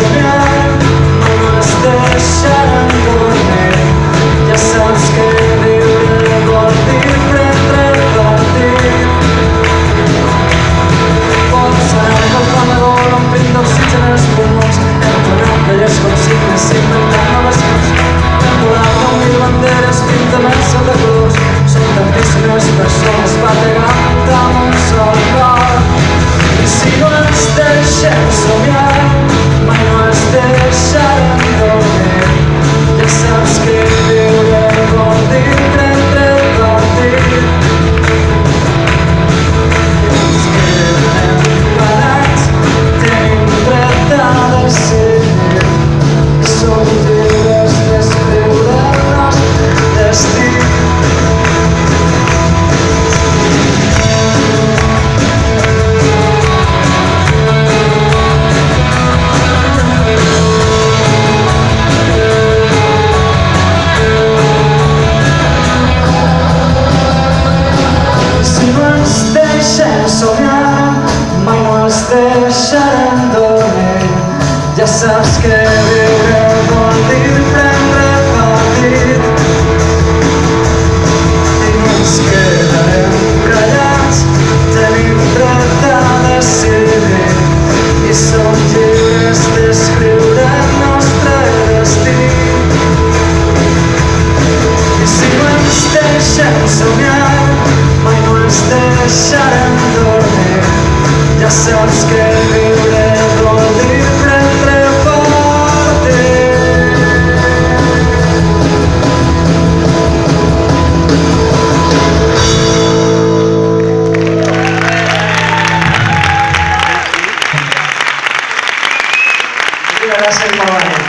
somiar, mai no es deixaran dormir. Ja saps que viure vol dir prendre partit. Pots anar agafant la gola, omplint d'oxigen els pulmons, entonant velles consignes, inventant noves cançons, envolant 10.000 banderes, pintant-les de colors. Són tantíssimes persones bategant amb un sol cor. I si no ens deixem somiar, mai no ens deixarem dormir. Ja saps que viure vol dir prendre partit. Ens quedem parats, tenim dret a decidir. Som lliures d'escriure el nostre destí. Somiar, mai no els deixarem dormir. Ja saps que viure vol dir prendre partit. I no ens quedarem callats, tenim dret a decidir. I som lliures d'escriure el nostre destí. I si no ens deixem somiar, mai no ens deixarem dormir. Ja saps que viure vol dir prendre partit. Gràcies, Pavani.